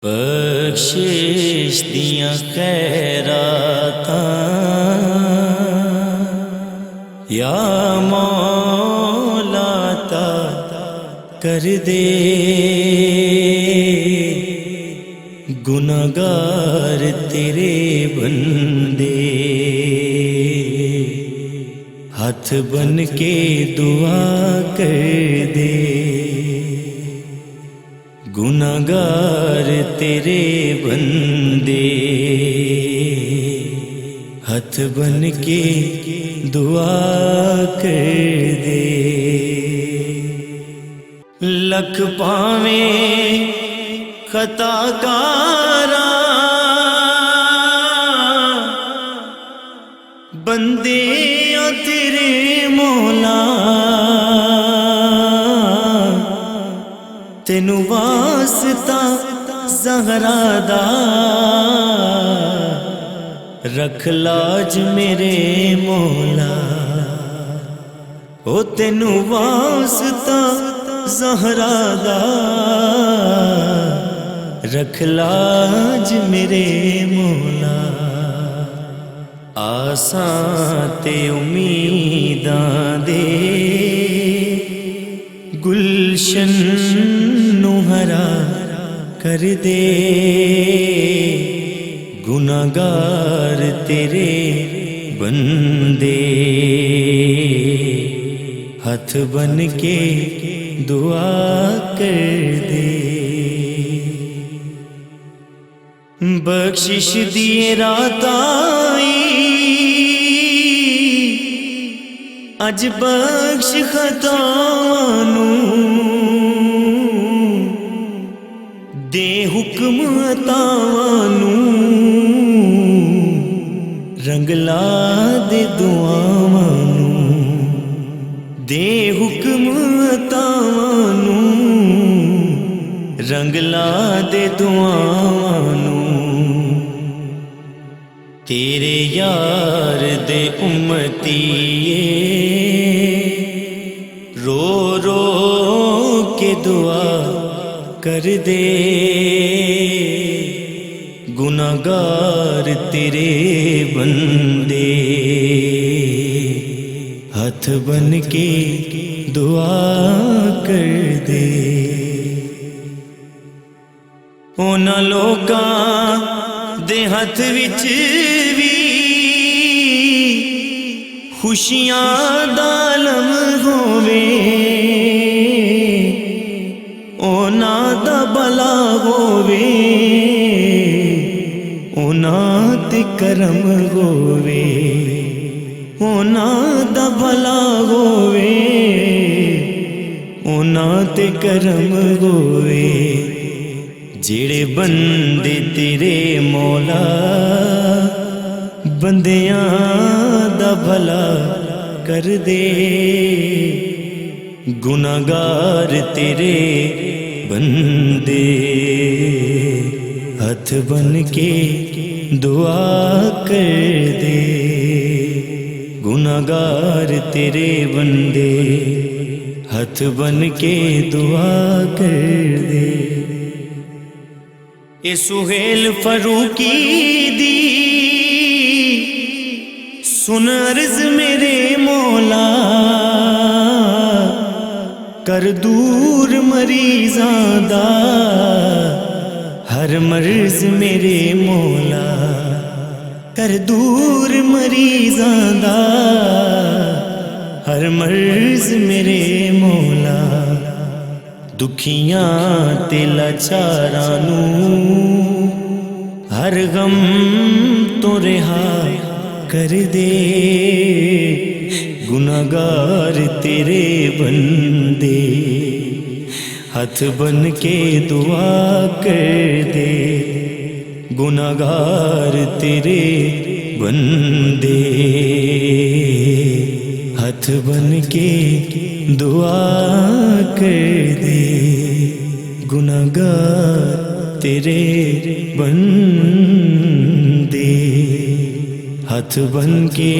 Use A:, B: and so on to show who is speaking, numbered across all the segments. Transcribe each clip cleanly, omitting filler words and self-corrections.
A: بخشش دیاں خیراتاں یا مولا تا کر دے، گناہگار تیرے بندے ہاتھ بن کے دعا کر دے، گناہگار تیرے بندے ہاتھ بن کے دعا کر دے۔ لکھ پاویں خطا کاراں بندے تیرے مولا، تینوں واسطہ زہرا دا رکھ لاج میرے مولا، او تینوں واسطہ زہرا دا رکھ لاج میرے مولا۔ آساں تے امیداں دے گلشن نو ہرا کر دے، گناہگار تیرے بندے ہاتھ بن کے دعا کر دے۔ بخشش دیے رات آئی اج بخش خطاواں نوں، دے حکم عطاواں نوں، رنگ لا دے دعاواں نوں، دے حکم عطاواں نوں، رنگ لا دے دعاواں نوں۔ تیرے یار دے امتیے رو رو کے دعا کر دے، گناہگار تیرے بندے ہاتھ بن کے دعا کر دے۔ انہاں لوکاں دے ہاتھ وچ وی خوشیاں دا عالم ہووے، انہاں دا بھلا ہووے، انہاں تے کرم ہووے، انہاں دا بھلا ہووے، انہاں تے کرم ہووے۔ جڑے بندے تیرے مولا بندیاں دا بھلا کر دے، گناہگار تیرے بندے ہاتھ بن کے دعا کر دے، گناہگار تیرے بندے ہاتھ بن کے دعا کر دے۔ اے سہیل فاروقی دی سن عرض میرے مولا، کر دور مریضاں دا ہر مرض میرے مولا، کر دور مریضاں دا ہر مرض میرے مولا۔ دکھیاں تے لاچاراں نوں ہر غم تو رہا کر دے، گناہگار تیرے بندے ہاتھ بن کے دعا کر دے، گناہگار تیرے بندے ہاتھ بن کے دعا کر دے، گناہگار تیرے بندے ہاتھ بن کے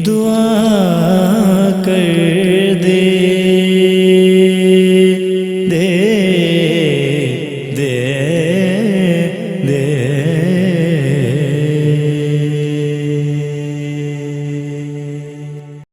A: دعا کر دے۔